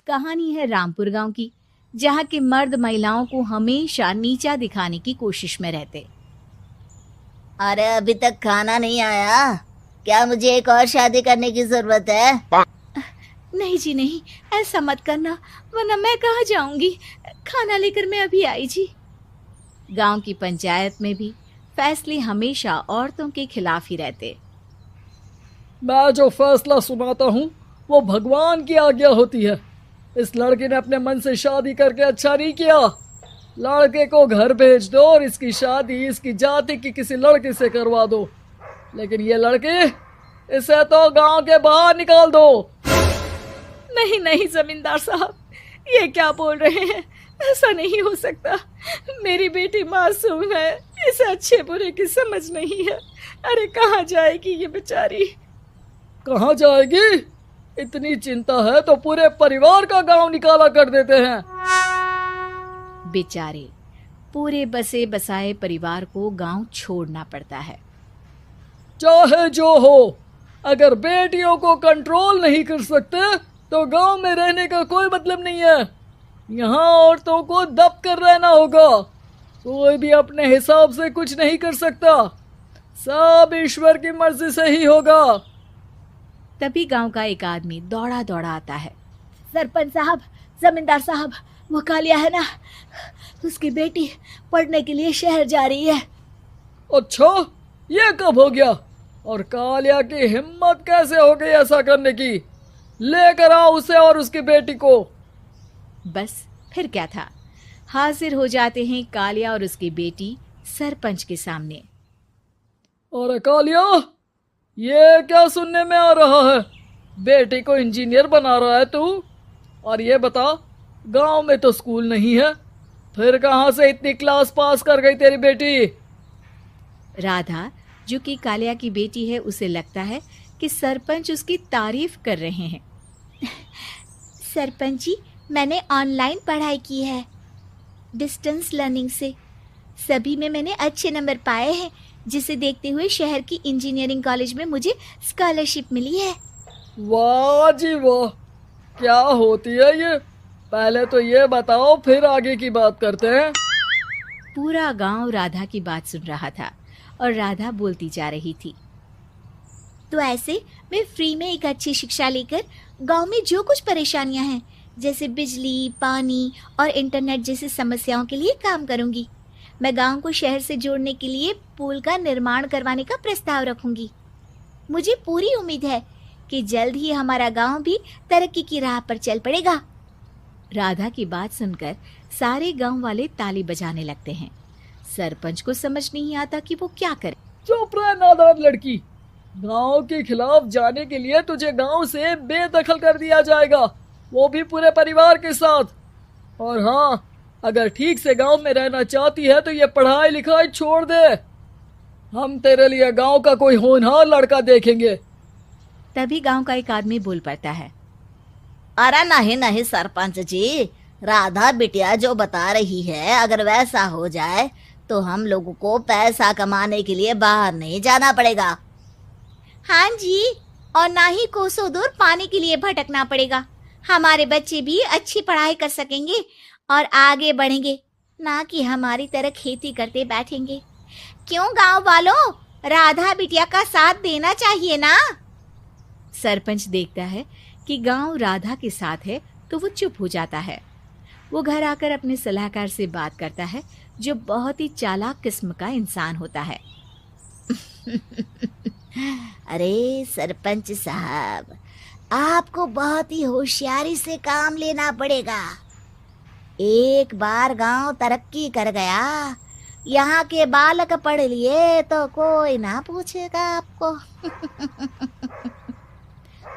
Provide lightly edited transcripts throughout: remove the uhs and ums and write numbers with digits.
कहानी है रामपुर गांव की, जहां के मर्द महिलाओं को हमेशा नीचा दिखाने की कोशिश में रहते। अरे अभी तक खाना नहीं आया, क्या मुझे एक और शादी करने की जरूरत है? नहीं जी नहीं, ऐसा मत करना, वरना मैं कहाँ जाऊंगी। खाना लेकर मैं अभी आई जी। गांव की पंचायत में भी फैसले हमेशा औरतों के खिलाफ ही रहते। मैं जो फैसला सुनाता हूँ वो भगवान की आज्ञा होती है। इस लड़के ने अपने मन से शादी करके अच्छा नहीं किया। लड़के को घर भेज दो और इसकी शादी इसकी जाति की किसी लड़के से करवा दो, लेकिन ये लड़के, इसे तो गांव के बाहर निकाल दो। नहीं नहीं जमींदार साहब, ये क्या बोल रहे हैं? ऐसा नहीं हो सकता। मेरी बेटी मासूम है, इसे अच्छे बुरे की समझ नहीं है। अरे कहाँ जाएगी ये बेचारी? कहाँ जाएगी? इतनी चिंता है तो पूरे परिवार का गांव निकाला कर देते हैं। बेचारे पूरे बसे बसाए परिवार को गांव छोड़ना पड़ता है। चाहे जो हो, अगर बेटियों को कंट्रोल नहीं कर सकते तो गांव में रहने का कोई मतलब नहीं है। यहाँ औरतों को दब कर रहना होगा। कोई भी अपने हिसाब से कुछ नहीं कर सकता, सब ईश्वर की मर्जी से ही होगा। तभी गांव का एक आदमी दौड़ा दौड़ा आता है। सरपंच साहब, जमींदार साहब, वो कालिया है ना, उसकी बेटी पढ़ने के लिए शहर जा रही है। अच्छा, ये कब हो गया? और कालिया की हिम्मत कैसे हो गई ऐसा करने की? लेकर आओ उसे और उसकी बेटी को। बस फिर क्या था, हाजिर हो जाते हैं कालिया और उसकी बेटी सरपंच के सामने। और कालिया, ये क्या सुनने में आ रहा है? बेटी को इंजीनियर बना रहा है तू? और ये बता, गांव में तो स्कूल नहीं है, फिर कहां से इतनी क्लास पास कर गई तेरी बेटी? राधा, जो कि कालिया की बेटी है, उसे लगता है कि सरपंच उसकी तारीफ कर रहे हैं। सरपंच जी, मैंने ऑनलाइन पढ़ाई की है, डिस्टेंस लर्निंग से। सभी में मैंने अच्छे नंबर पाए हैं, जिसे देखते हुए शहर की इंजीनियरिंग कॉलेज में मुझे स्कॉलरशिप मिली है। वाह जी वाह, क्या होती है ये? पहले तो ये बताओ, फिर आगे की बात करते हैं। पूरा गांव राधा की बात सुन रहा था और राधा बोलती जा रही थी। तो ऐसे मैं फ्री में एक अच्छी शिक्षा लेकर गांव में जो कुछ परेशानियां हैं, जैसे बिजली, पानी और इंटरनेट जैसी समस्याओं के लिए काम करूंगी। मैं गांव को शहर से जोड़ने के लिए पुल का निर्माण करवाने का प्रस्ताव रखूंगी। मुझे पूरी उम्मीद है कि जल्द ही हमारा गांव भी तरक्की की राह पर चल पड़ेगा। राधा की बात सुनकर सारे गांव वाले ताली बजाने लगते हैं। सरपंच को समझ नहीं आता कि वो क्या करे। चुप रह नादान लड़की, गांव के खिलाफ जाने के लिए तुझे गांव से बेदखल कर दिया जाएगा, वो भी पूरे परिवार के साथ। और हाँ, अगर ठीक से गांव में रहना चाहती है तो ये पढ़ाई लिखाई छोड़ दे। हम तेरे लिए गांव का कोई होनहार लड़का देखेंगे। तभी गांव का एक आदमी बोल पड़ता है। अरे नहीं नहीं सरपंच जी, राधा बिटिया जो बता रही है, अगर वैसा हो जाए तो हम लोगों को पैसा कमाने के लिए बाहर नहीं जाना पड़ेगा। हाँ जी, और ना ही कोसों दूर पानी के लिए भटकना पड़ेगा। हमारे बच्चे भी अच्छी पढ़ाई कर सकेंगे और आगे बढ़ेंगे, ना कि हमारी तरह खेती करते बैठेंगे। क्यों गांव वालों, राधा बिटिया का साथ देना चाहिए ना। सरपंच देखता है कि गांव राधा के साथ है तो वो चुप हो जाता है। वो घर आकर अपने सलाहकार से बात करता है, जो बहुत ही चालाक किस्म का इंसान होता है। अरे सरपंच साहब, आपको बहुत ही होशियारी से काम लेना पड़ेगा। एक बार गांव तरक्की कर गया, यहाँ के बालक पढ़ लिए तो कोई ना पूछेगा आपको।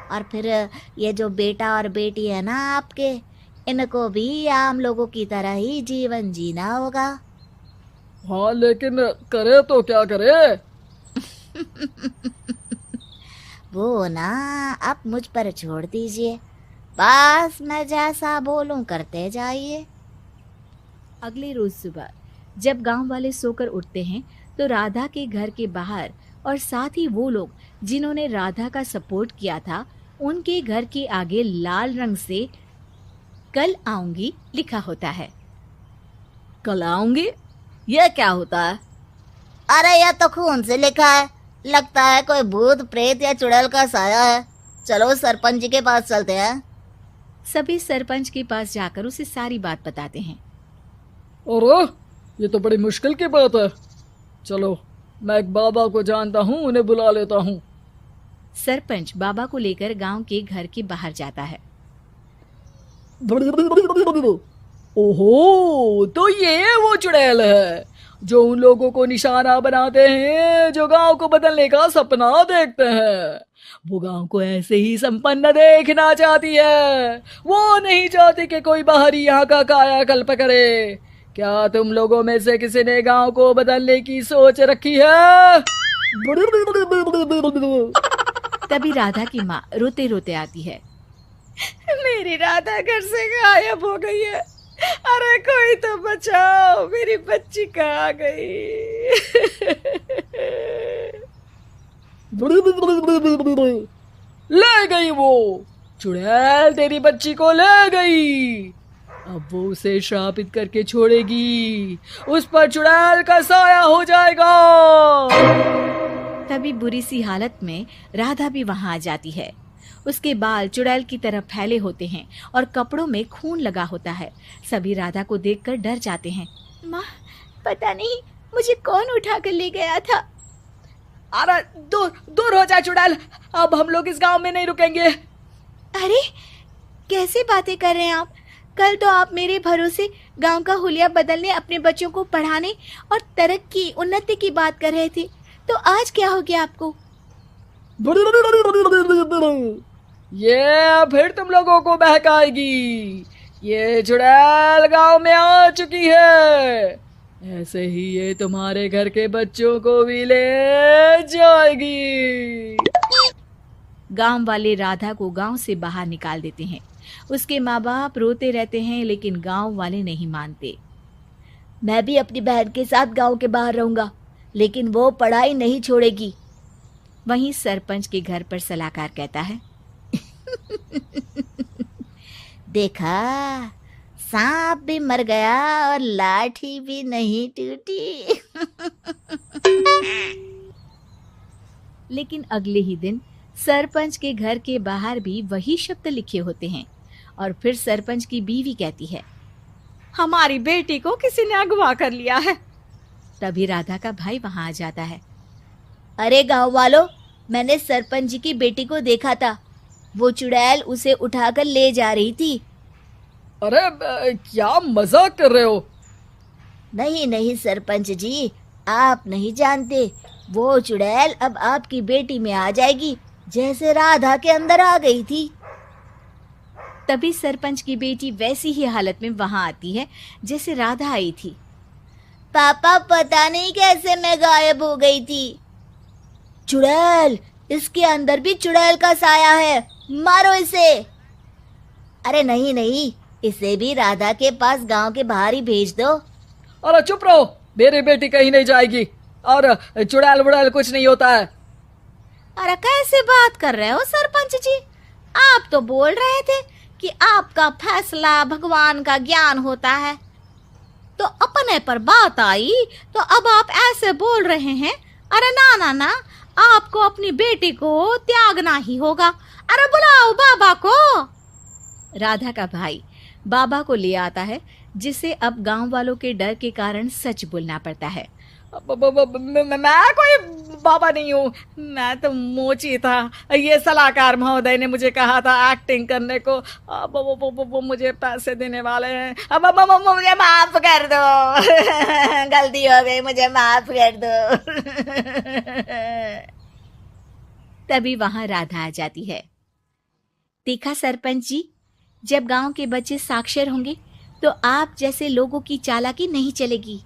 और फिर ये जो बेटा और बेटी है ना आपके, इनको भी आम लोगों की तरह ही जीवन जीना होगा। हाँ, लेकिन करे तो क्या करे? वो ना आप मुझ पर छोड़ दीजिए, बस मैं जैसा बोलूं करते जाइए। अगले रोज सुबह जब गांव वाले सोकर उठते हैं तो राधा के घर के बाहर और साथ ही वो लोग जिन्होंने राधा का सपोर्ट किया था, उनके घर के आगे लाल रंग से कल आऊंगी लिखा होता है। कल आऊंगी, यह क्या होता है? अरे यह तो खून से लिखा है, लगता है कोई भूत प्रेत या चुड़ैल का साया है। चलो सरपंच जी के पास चलते हैं। सभी सरपंच के पास जाकर उसे सारी बात बताते हैं। अरे ये तो बड़ी मुश्किल की बात है। चलो मैं एक बाबा को जानता हूँ, उन्हें बुला लेता हूँ। सरपंच बाबा को लेकर गांव के घर के बाहर जाता है। ओहो, तो ये वो चुड़ैल है जो उन लोगों को निशाना बनाते हैं जो गांव को बदलने का सपना देखते हैं। वो गांव को ऐसे ही संपन्न देखना चाहती है। वो नहीं चाहती कि कोई बाहरी यहाँ का कायाकल्प करे। क्या तुम लोगों में से किसी ने गांव को बदलने की सोच रखी है? तभी राधा की माँ रोते रोते आती है। मेरी राधा घर से गायब हो गई है। अरे कोई तो बचाओ, मेरी बच्ची कहाँ गई? ले गई वो चुड़ैल, तेरी बच्ची को ले गई। अब वो उसे श्रापित करके छोड़ेगी, उस पर चुड़ैल का साया हो जाएगा। तभी बुरी सी हालत में राधा भी वहां आ जाती है। उसके बाल चुड़ैल की तरह फैले होते हैं और कपड़ों में खून लगा होता है। सभी राधा को देखकर डर जाते हैं। माँ, पता नहीं मुझे कौन उठा कर ले गया था। अरे दूर दूर हो जा चुड़ैल, अब हम लोग इस गांव में नहीं रुकेंगे। अरे कैसे बातें कर रहे हैं आप? कल तो आप मेरे भरोसे गांव का हुलिया बदलने, अपने बच्चों को पढ़ाने और तरक्की उन्नति की बात कर रहे थे, तो आज क्या हो गया आपको? ये फिर तुम लोगों को बहकाएगी। ये चुड़ैल गांव में आ चुकी है, ऐसे ही ये तुम्हारे घर के बच्चों को भी ले जाएगी। गांव वाले राधा को गांव से बाहर निकाल देते हैं। उसके माँ बाप रोते रहते हैं, लेकिन गांव वाले नहीं मानते। मैं भी अपनी बहन के साथ गांव के बाहर रहूंगा, लेकिन वो पढ़ाई नहीं छोड़ेगी। वहीं सरपंच के घर पर सलाहकार कहता है। देखा, सांप भी मर गया और लाठी भी नहीं टूटी। लेकिन अगले ही दिन सरपंच के घर के बाहर भी वही शब्द लिखे होते हैं। और फिर सरपंच की बीवी कहती है, हमारी बेटी को किसी ने अगवा कर लिया है। तभी राधा का भाई वहां आ जाता है। अरे गांव वालों, मैंने सरपंच जी की बेटी को देखा था। वो चुड़ैल उसे उठाकर ले जा रही थी। अरे क्या मजाक कर रहे हो? नहीं नहीं सरपंच जी, आप नहीं जानते। वो चुड़ैल अब आपकी बेटी में आ जाएगी, जैसे राधा के अंदर आ गई थी। तभी सरपंच की बेटी वैसी ही हालत में वहां आती है जैसे राधा आई थी। पापा, पता नहीं कैसे मैं गायब हो गई थी। चुड़ैल, इसके अंदर भी चुड़ैल का साया है, मारो इसे। अरे नहीं नहीं, इसे भी राधा के पास गांव के बाहर ही भेज दो। अरे चुप रहो, मेरी बेटी कहीं नहीं जाएगी और चुड़ैल वुड़ैल कुछ नहीं होता है। अरे कैसे बात कर रहे हो सरपंच जी? आप तो बोल रहे थे कि आपका फैसला भगवान का ज्ञान होता है, तो अपने पर बात आई तो अब आप ऐसे बोल रहे हैं। अरे ना ना ना, आपको अपनी बेटी को त्यागना ही होगा। अरे बुलाओ बाबा को। राधा का भाई बाबा को ले आता है, जिसे अब गांव वालों के डर के कारण सच बोलना पड़ता है। मैं कोई बाबा नहीं हूँ, मैं तो मोची था। ये सलाहकार महोदय ने मुझे कहा था एक्टिंग करने को। अब वो मुझे पैसे देने वाले हैं। अब मुझे माफ कर दो। गलती हो गई, मुझे माफ कर दो। तभी वहां राधा आ जाती है। देखा सरपंच जी, जब गांव के बच्चे साक्षर होंगे तो आप जैसे लोगों की चालाकी नहीं चलेगी।